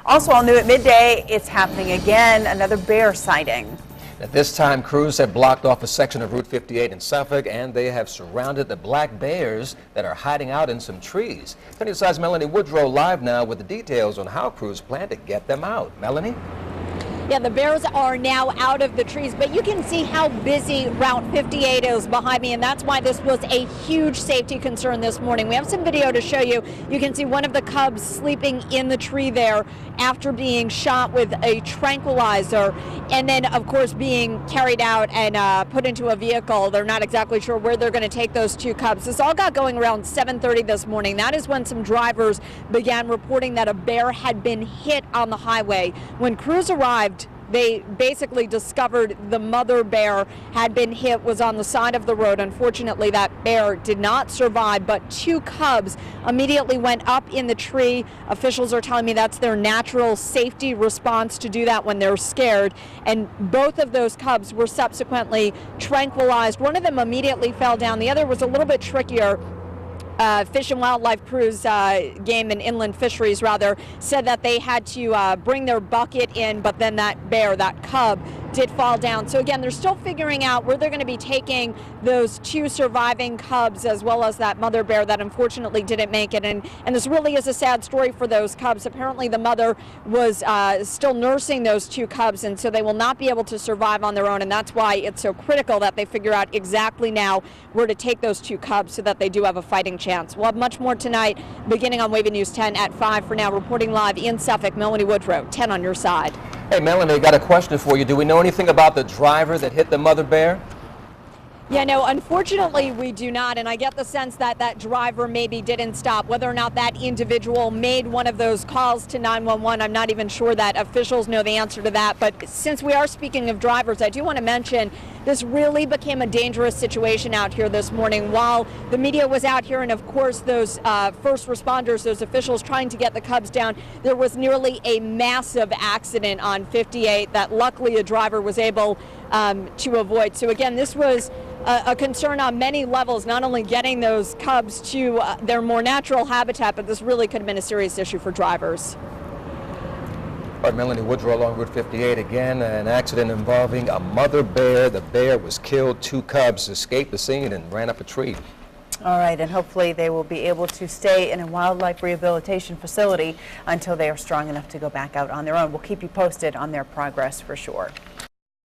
Also, all new at midday, it's happening again, another bear sighting. At this time, crews have blocked off a section of Route 58 in Suffolk, and they have surrounded the black bears that are hiding out in some trees. 20 Side's Melanie Woodrow live now with the details on how crews plan to get them out. Melanie? Yeah, the bears are now out of the trees, but you can see how busy Route 58 is behind me, and that's why this was a huge safety concern this morning. We have some video to show you. You can see one of the cubs sleeping in the tree there after being shot with a tranquilizer, and then, of course, being carried out and put into a vehicle. They're not exactly sure where they're going to take those two cubs. This all got going around 7:30 this morning. That is when some drivers began reporting that a bear had been hit on the highway. When crews arrived, they basically discovered the mother bear had been hit, was on the side of the road. Unfortunately, that bear did not survive, but two cubs immediately went up in the tree. Officials are telling me that's their natural safety response to do that when they're scared. And both of those cubs were subsequently tranquilized. One of them immediately fell down. The other was a little bit trickier. Fish and Wildlife Crews, Game and Inland Fisheries rather, said that they had to bring their bucket in, but then that bear, that cub, did fall down. So again, they're still figuring out where they're going to be taking those two surviving cubs, as well as that mother bear that unfortunately didn't make it. And this really is a sad story for those cubs. Apparently the mother was still nursing those two cubs, and so they will not be able to survive on their own, and that's why it's so critical that they figure out exactly now where to take those two cubs so that they do have a fighting chance. We'll have much more tonight, beginning on Wavy News 10 at 5. For now, reporting live in Suffolk, Melanie Woodrow, 10 on your side. Hey, Melanie, got a question for you. Do we know anything about the driver that hit the mother bear? Yeah, no, unfortunately we do not, and I get the sense that that driver maybe didn't stop. Whether or not that individual made one of those calls to 911, I'm not even sure that officials know the answer to that. But since we are speaking of drivers, I do want to mention this really became a dangerous situation out here this morning. While the media was out here and, of course, those first responders, those officials trying to get the cubs down, there was nearly a massive accident on 58 that luckily a driver was able to avoid. So again, this was a concern on many levels, not only getting those cubs to their more natural habitat, but this really could have been a serious issue for drivers. All right, Melanie Woodrow along Route 58 again, an accident involving a mother bear. The bear was killed. Two cubs escaped the scene and ran up a tree. All right, and hopefully they will be able to stay in a wildlife rehabilitation facility until they are strong enough to go back out on their own. We'll keep you posted on their progress for sure.